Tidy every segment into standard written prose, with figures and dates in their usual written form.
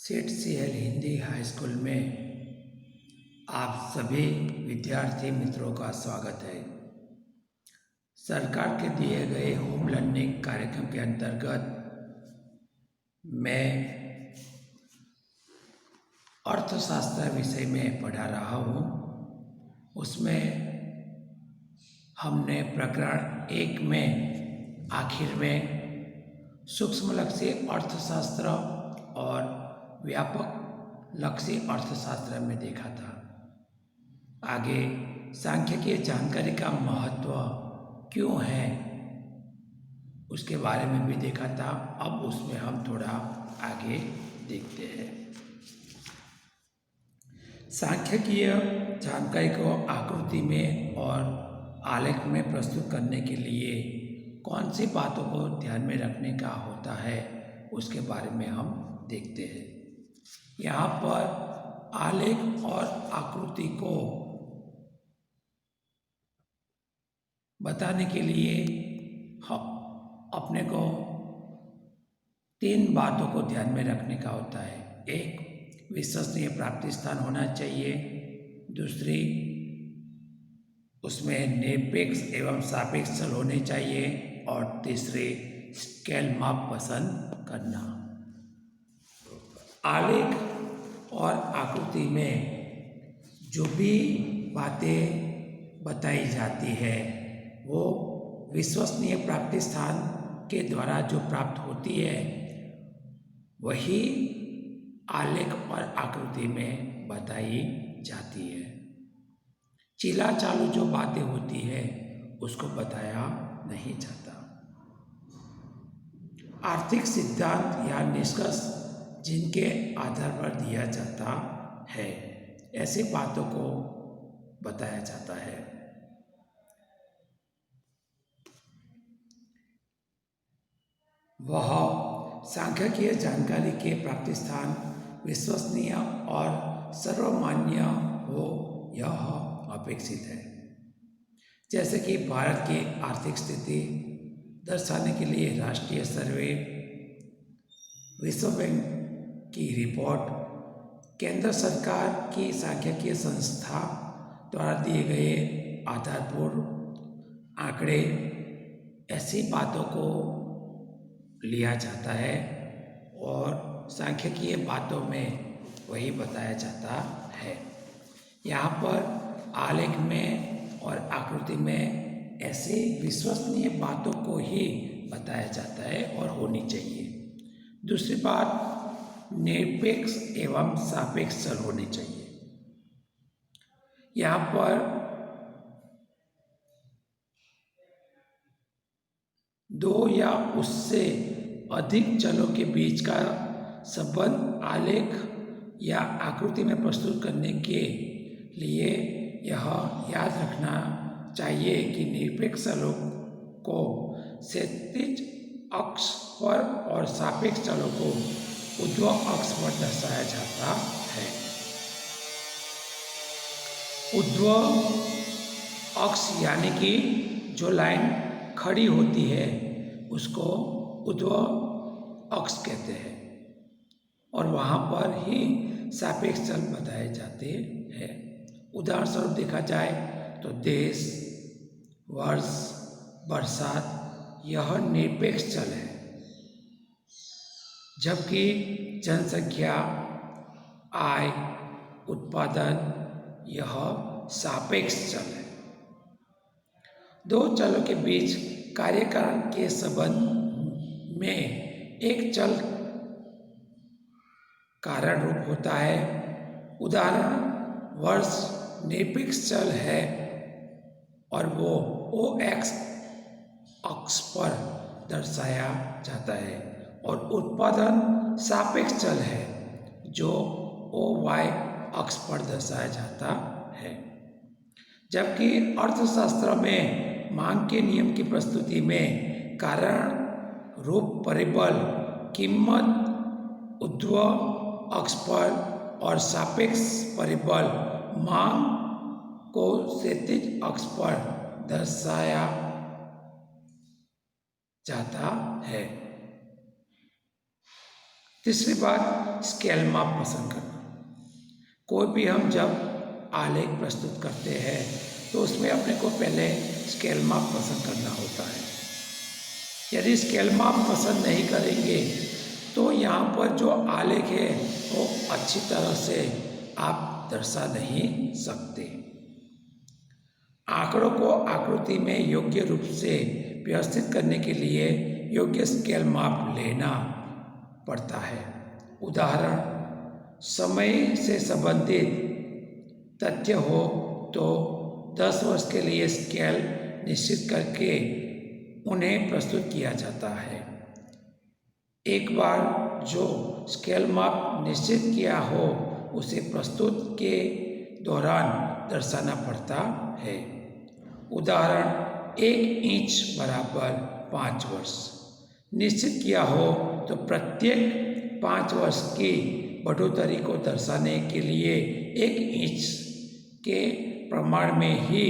सेठ CL Hindi high school में आप सभी विद्यार्थी मित्रों का स्वागत है। सरकार के दिए गए होम लर्निंग कार्यक्रम के अंतर्गत मैं अर्थशास्त्र विषय में पढ़ा रहा हूँ। उसमें हमने प्रकरण 1 में आखिर में सूक्ष्म लक्ष्य अर्थशास्त्र और व्यापक लक्ष्य अर्थशास्त्र में देखा था। आगे सांख्यिकीय जानकारी का महत्व क्यों है उसके बारे में भी देखा था। अब उसमें हम थोड़ा आगे देखते हैं। सांख्यिकीय जानकारी को आकृति में और आलेख में प्रस्तुत करने के लिए कौन सी बातों को ध्यान में रखने का होता है उसके बारे में हम देखते हैं। यहाँ पर आलेख और आकृति को बताने के लिए हम अपने को 3 बातों को ध्यान में रखने का होता है। एक, विश्वसनीय प्राप्ति स्थान होना चाहिए। दूसरी, उसमें निरपेक्ष एवं सापेक्ष चल होने चाहिए। और तीसरे, स्केल माप पसंद करना। आलेख और आकृति में जो भी बातें बताई जाती है वो विश्वसनीय प्राप्ति स्थान के द्वारा जो प्राप्त होती है वही आलेख और आकृति में बताई जाती है। चिला चालू जो बातें होती है उसको बताया नहीं जाता। आर्थिक सिद्धांत या निष्कर्ष जिनके आधार पर दिया जाता है ऐसे बातों को बताया जाता है। वह सांख्यिकीय जानकारी के प्राप्ति स्थान विश्वसनीय और सर्वमान्य हो यह अपेक्षित है। जैसे कि भारत की आर्थिक स्थिति दर्शाने के लिए राष्ट्रीय सर्वे, विश्व बैंक की रिपोर्ट, केंद्र सरकार की सांख्यिकीय संस्था द्वारा दिए गए आधारभूत आंकड़े, ऐसी बातों को लिया जाता है और सांख्यिकीय बातों में वही बताया जाता है। यहाँ पर आलेख में और आकृति में ऐसे विश्वसनीय बातों को ही बताया जाता है और होनी चाहिए। दूसरी बात, निरपेक्ष एवं सापेक्ष चल होने चाहिए। यहाँ पर दो या उससे अधिक चलों के बीच का संबंध आलेख या आकृति में प्रस्तुत करने के लिए यह याद रखना चाहिए कि निरपेक्ष चलों को क्षैतिज अक्ष पर और सापेक्ष चलों को ऊर्ध्वाधर अक्ष पर दर्शाया जाता है। ऊर्ध्वाधर अक्ष यानी कि जो लाइन खड़ी होती है उसको ऊर्ध्वाधर अक्ष कहते हैं और वहाँ पर ही सापेक्ष चल बताए जाते हैं। उदाहरण स्वरूप देखा जाए तो देश, वर्ष, बरसात यह निरपेक्ष चल है, जबकि जनसंख्या, आय, उत्पादन यह सापेक्ष चल है। दो चलों के बीच कार्यकारण के संबंध में एक चल कारण रूप होता है। उदाहरण, वर्ष निरपेक्ष चल है और वो OX अक्ष पर दर्शाया जाता है और उत्पादन सापेक्ष चल है जो OY अक्ष पर दर्शाया जाता है। जबकि अर्थशास्त्र में मांग के नियम की प्रस्तुति में कारण रूप परिबल कीमत ऊर्ध्वाधर अक्ष पर और सापेक्ष परिबल मांग को क्षैतिज अक्ष पर दर्शाया जाता है। तीसरी बात, स्केल माप पसंद करना। कोई भी हम जब आलेख प्रस्तुत करते हैं तो उसमें अपने को पहले स्केल माप पसंद करना होता है। यदि स्केल माप पसंद नहीं करेंगे तो यहाँ पर जो आलेख है वो अच्छी तरह से आप दर्शा नहीं सकते। आंकड़ों को आकृति में योग्य रूप से व्यवस्थित करने के लिए योग्य स्केल माप लेना पड़ता है। उदाहरण, समय से संबंधित तथ्य हो तो 10 वर्ष के लिए स्केल निश्चित करके उन्हें प्रस्तुत किया जाता है। एक बार जो स्केल माप निश्चित किया हो उसे प्रस्तुत के दौरान दर्शाना पड़ता है। उदाहरण, 1 इंच बराबर 5 वर्ष निश्चित किया हो तो प्रत्येक 5 वर्ष की बढ़ोतरी को दर्शाने के लिए 1 इंच के प्रमाण में ही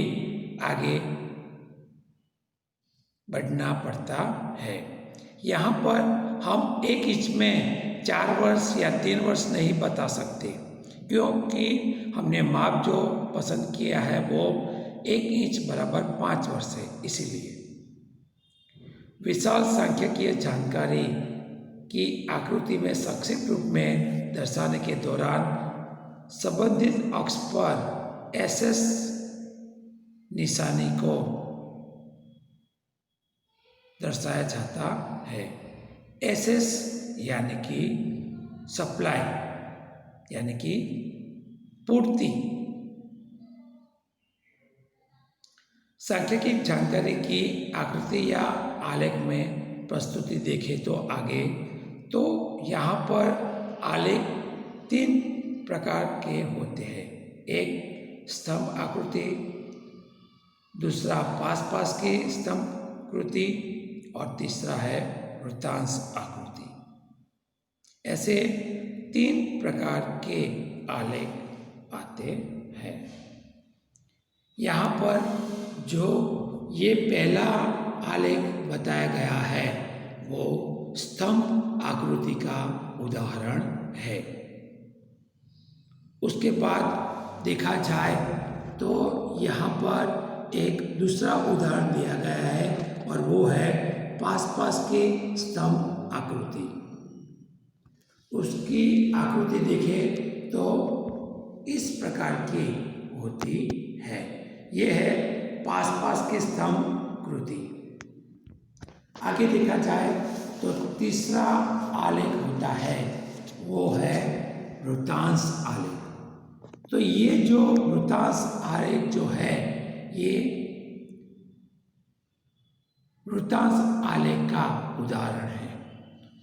आगे बढ़ना पड़ता है। यहाँ पर हम 1 इंच में 4 वर्ष या 3 वर्ष नहीं बता सकते, क्योंकि हमने माप जो पसंद किया है वो 1 इंच बराबर 5 वर्ष है। इसीलिए विशाल सांख्यिकीय जानकारी की आकृति में संक्षिप्त रूप में दर्शाने के दौरान संबंधित अक्ष पर SS निशानी को दर्शाया जाता है। SS यानी कि सप्लाई, यानी कि पूर्ति। सांख्यिकी जानकारी की आकृति या आलेख में प्रस्तुति देखें तो आगे, तो यहाँ पर आलेख 3 प्रकार के होते हैं। एक स्तंभ आकृति, दूसरा पास की स्तंभ आकृति और तीसरा है वृत्तांश आकृति। ऐसे 3 प्रकार के आलेख आते हैं। यहाँ पर जो ये पहला आलेख बताया गया है वो स्तंभ आकृति का उदाहरण है। उसके बाद देखा जाए तो यहाँ पर एक दूसरा उदाहरण दिया गया है और वो है पास के स्तंभ आकृति। उसकी आकृति देखें तो इस प्रकार की होती है। ये है पास के स्तंभ आकृति। आगे देखा जाए तो तीसरा आलेख होता है वो है वृत्तांश आलेख। तो ये जो वृत्तांश आलेख जो है ये वृत्तांश आलेख का उदाहरण है।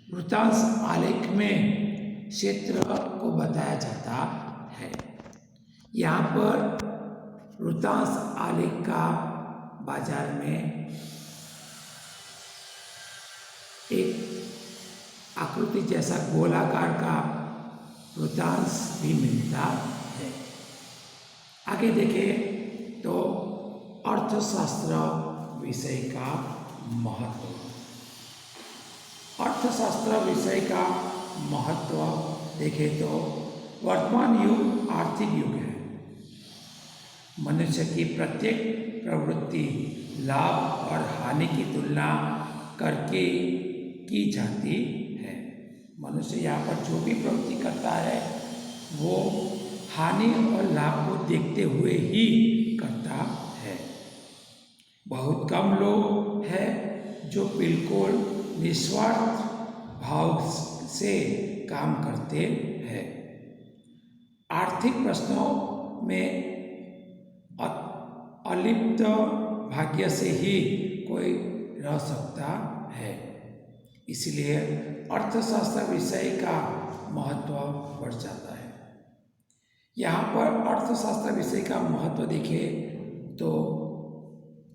वृत्तांश आलेख में क्षेत्र को बताया जाता है। यहाँ पर वृत्तांश आलेख का बाजार में एक आकृति जैसा गोलाकार का वृत्तांश भी मिलता है। आगे देखें तो अर्थशास्त्र विषय का महत्व। अर्थशास्त्र विषय का महत्व देखें तो वर्तमान युग आर्थिक युग है। मनुष्य की प्रत्येक प्रवृत्ति लाभ और हानि की तुलना करके की जाती है। मनुष्य यहाँ पर जो भी प्रवृत्ति करता है वो हानि और लाभ को देखते हुए ही करता है। बहुत कम लोग हैं जो बिल्कुल निस्वार्थ भाव से काम करते हैं। आर्थिक प्रश्नों में अलिप्त भाग्य से ही कोई रह सकता है। इसलिए अर्थशास्त्र विषय का महत्व बढ़ जाता है। यहाँ पर अर्थशास्त्र विषय का महत्व देखें तो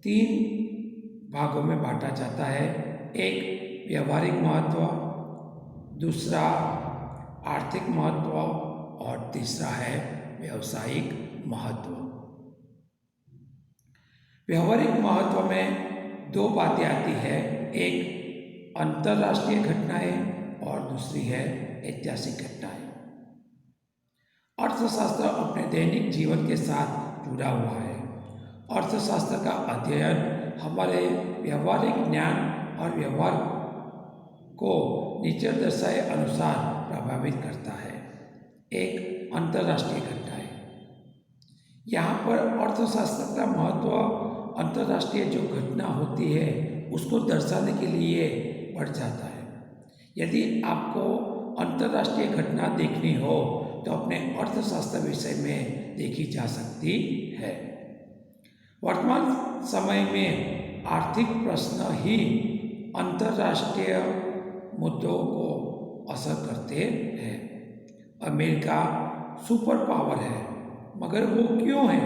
3 भागों में बांटा जाता है। एक व्यवहारिक महत्व, दूसरा आर्थिक महत्व और तीसरा है व्यावसायिक महत्व। व्यवहारिक महत्व में 2 बातें आती है, एक अंतर्राष्ट्रीय घटनाएं और दूसरी है ऐतिहासिक घटनाएं। अर्थशास्त्र अपने दैनिक जीवन के साथ जुड़ा हुआ है। अर्थशास्त्र का अध्ययन हमारे व्यवहारिक ज्ञान और व्यवहार को नीचे दर्शाए अनुसार प्रभावित करता है। एक अंतर्राष्ट्रीय घटनाएं। यहाँ पर अर्थशास्त्र का महत्व अंतर्राष्ट्रीय जो घटना होती है उसको दर्शाने के लिए बढ़ जाता है। यदि आपको अंतर्राष्ट्रीय घटना देखनी हो तो अपने अर्थशास्त्र विषय में देखी जा सकती है। वर्तमान समय में आर्थिक प्रश्न ही अंतर्राष्ट्रीय मुद्दों को असर करते हैं। अमेरिका सुपर पावर है, मगर वो क्यों है?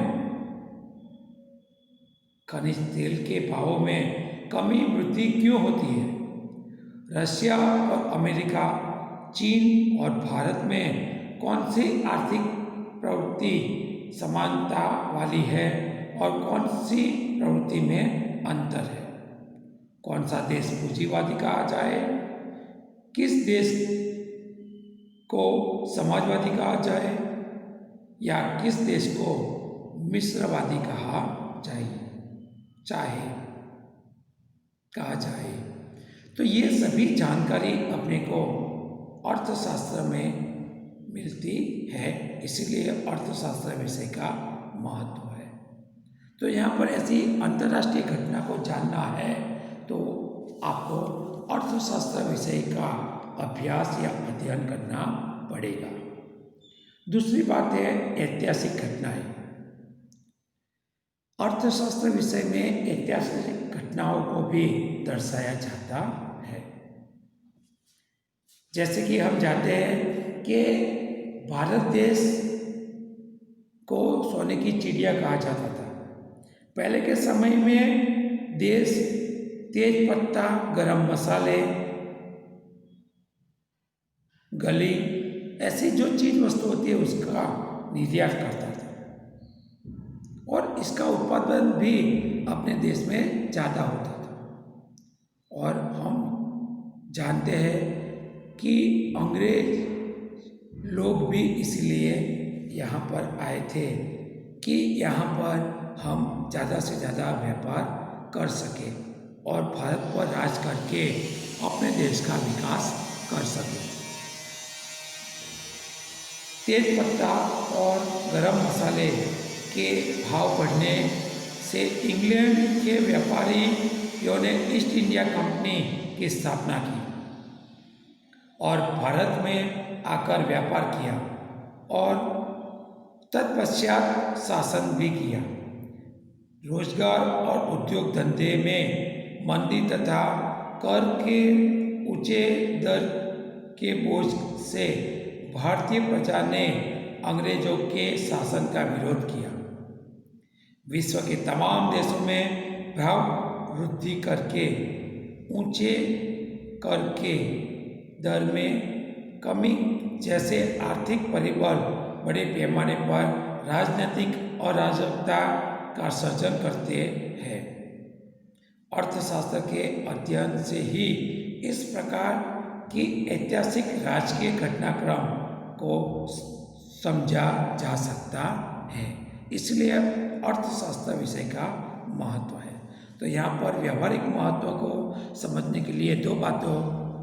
खनिज तेल के भावों में कमी वृद्धि क्यों होती है? रशिया और अमेरिका, चीन और भारत में कौन सी आर्थिक प्रवृत्ति समानता वाली है और कौन सी प्रवृत्ति में अंतर है? कौन सा देश पूंजीवादी कहा जाए, किस देश को समाजवादी कहा जाए या किस देश को मिश्रवादी कहा जाए। तो ये सभी जानकारी अपने को अर्थशास्त्र में मिलती है, इसीलिए अर्थशास्त्र विषय का महत्व है। तो यहाँ पर ऐसी अंतर्राष्ट्रीय घटना को जानना है तो आपको अर्थशास्त्र विषय का अभ्यास या अध्ययन करना पड़ेगा। दूसरी बात है ऐतिहासिक घटनाएं। अर्थशास्त्र विषय में ऐतिहासिक घटनाओं को भी दर्शाया जाता है। जैसे कि हम जानते हैं कि भारत देश को सोने की चिड़िया कहा जाता था। पहले के समय में देश तेज पत्ता, गरम मसाले, गली, ऐसी जो चीज वस्तु होती है उसका निर्यात करता था और इसका उत्पादन भी अपने देश में ज़्यादा होता था। और हम जानते हैं कि अंग्रेज लोग भी इसलिए यहाँ पर आए थे कि यहाँ पर हम ज़्यादा से ज़्यादा व्यापार कर सकें और भारत पर राज करके अपने देश का विकास कर सकें। तेज पत्ता और गरम मसाले के भाव बढ़ने से इंग्लैंड के व्यापारियों ने ईस्ट इंडिया कंपनी की स्थापना की और भारत में आकर व्यापार किया और तत्पश्चात शासन भी किया। रोजगार और उद्योग धंधे में मंदी तथा कर के ऊंचे दर के बोझ से भारतीय प्रजा ने अंग्रेजों के शासन का विरोध किया। विश्व के तमाम देशों में भाव वृद्धि करके ऊंचे कर के दर में कमी जैसे आर्थिक परिबल बड़े पैमाने पर राजनीतिक अराजकता का सर्जन करते हैं। अर्थशास्त्र के अध्ययन से ही इस प्रकार की ऐतिहासिक राजकीय घटनाक्रम को समझा जा सकता है, इसलिए अर्थशास्त्र विषय का महत्व है। तो यहाँ पर व्यवहारिक महत्व को समझने के लिए दो बातों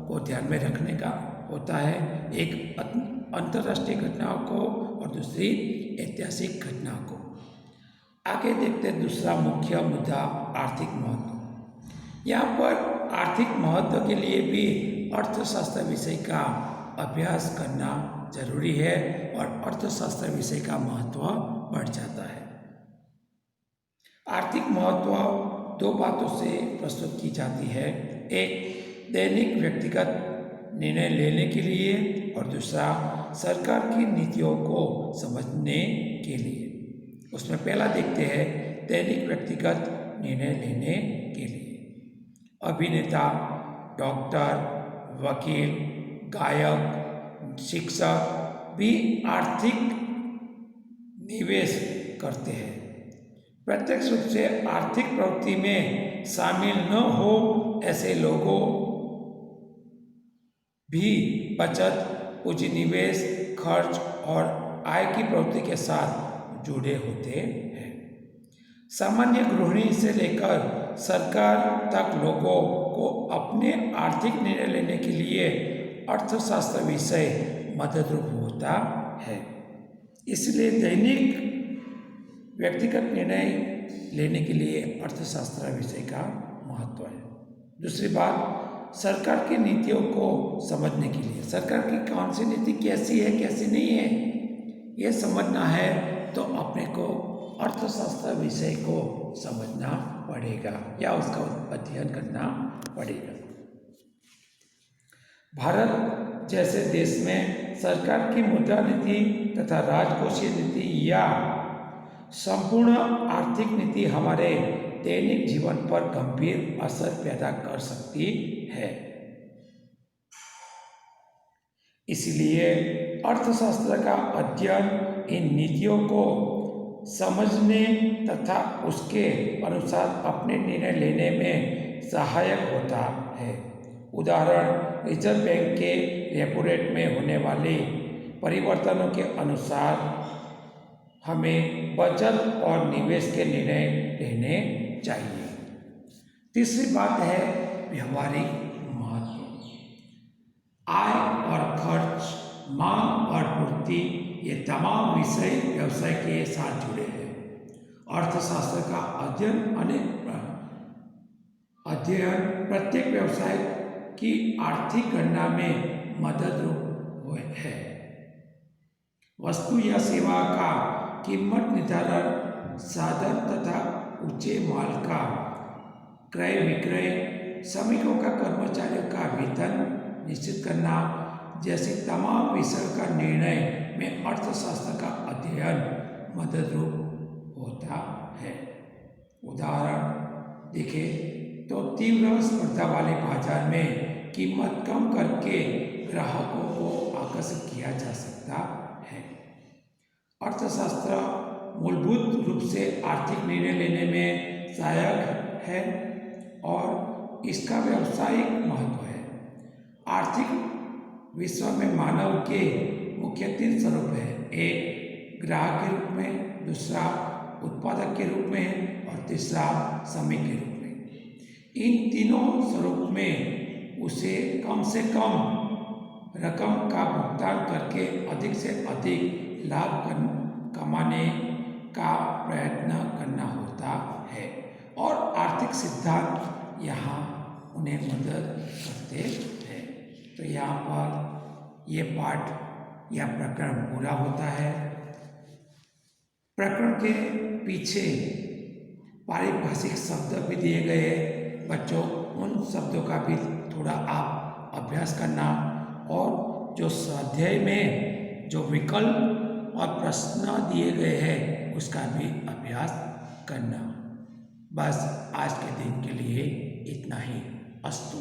को ध्यान में रखने का होता है, एक अंतर्राष्ट्रीय घटनाओं को और दूसरी ऐतिहासिक घटनाओं को। आगे देखते हैं दूसरा मुख्य मुद्दा आर्थिक महत्व। यहाँ पर आर्थिक महत्व के लिए भी अर्थशास्त्र विषय का अभ्यास करना जरूरी है और अर्थशास्त्र विषय का महत्व बढ़ जाता है। आर्थिक महत्व दो बातों से प्रस्तुत की जाती है, एक दैनिक व्यक्तिगत निर्णय लेने के लिए और दूसरा सरकार की नीतियों को समझने के लिए। उसमें पहला देखते हैं दैनिक व्यक्तिगत निर्णय लेने के लिए। अभिनेता, डॉक्टर, वकील, गायक, शिक्षक भी आर्थिक निवेश करते हैं। प्रत्यक्ष रूप से आर्थिक प्रवृत्ति में शामिल न हो ऐसे लोगों भी बचत पूंजीनिवेश, खर्च और आय की प्रवृत्ति के साथ जुड़े होते हैं। सामान्य गृहिणी से लेकर सरकार तक लोगों को अपने आर्थिक निर्णय लेने के लिए अर्थशास्त्र विषय मददरूप होता है। इसलिए दैनिक व्यक्तिगत निर्णय लेने के लिए अर्थशास्त्र विषय का महत्व है। दूसरी बात, सरकार की नीतियों को समझने के लिए सरकार की कौन सी नीति कैसी है कैसी नहीं है ये समझना है तो अपने को अर्थशास्त्र विषय को समझना पड़ेगा या उसका अध्ययन करना पड़ेगा। भारत जैसे देश में सरकार की मुद्रा नीति तथा राजकोषीय नीति या संपूर्ण आर्थिक नीति हमारे दैनिक जीवन पर गंभीर असर पैदा कर सकती है। इसलिए अर्थशास्त्र का अध्ययन इन नीतियों को समझने तथा उसके अनुसार अपने निर्णय लेने में सहायक होता है। उदाहरण, रिजर्व बैंक के रेपो रेट में होने वाले परिवर्तनों के अनुसार हमें बचत और निवेश के निर्णय लेने चाहिए। तीसरी बात है व्यवहारिक महत्व। आय और खर्च, मांग और पूर्ति, ये तमाम विषय व्यवसाय के साथ जुड़े हैं। अर्थशास्त्र का अध्ययन प्रत्येक व्यवसाय की आर्थिक गणना में मददरूप है। वस्तु या सेवा का कीमत निर्धारण, साधन तथा ऊंचे माल का क्रय विक्रय, श्रमिकों का कर्मचारियों का वेतन निश्चित करना जैसे तमाम विषयों का निर्णय में अर्थशास्त्र का अध्ययन मददरूप होता है। उदाहरण देखें तो तीव्र स्पर्धा वाले बाजार में कीमत कम करके ग्राहकों को आकर्षित किया जा सकता है। अर्थशास्त्र मूलभूत रूप से आर्थिक निर्णय लेने में सहायक है और इसका व्यावसायिक महत्व है। आर्थिक विश्व में मानव के मुख्य 3 स्वरूप हैं। एक ग्राहक के रूप में, दूसरा उत्पादक के रूप में और तीसरा श्रमिक के रूप में। इन तीनों स्वरूप में उसे कम से कम रकम का भुगतान करके अधिक से अधिक लाभ कमाने का प्रयत्न करना होता है और आर्थिक सिद्धांत यहाँ उन्हें मदद करते हैं। तो यहाँ पर ये पाठ या प्रकरण पूरा होता है। प्रकरण के पीछे पारिभाषिक शब्द भी दिए गए हैं। बच्चों उन शब्दों का भी थोड़ा आप अभ्यास करना और जो स्वाध्याय में जो विकल्प और प्रश्न दिए गए हैं उसका भी अभ्यास करना। बस आज के दिन के लिए इतना ही। अस्तु।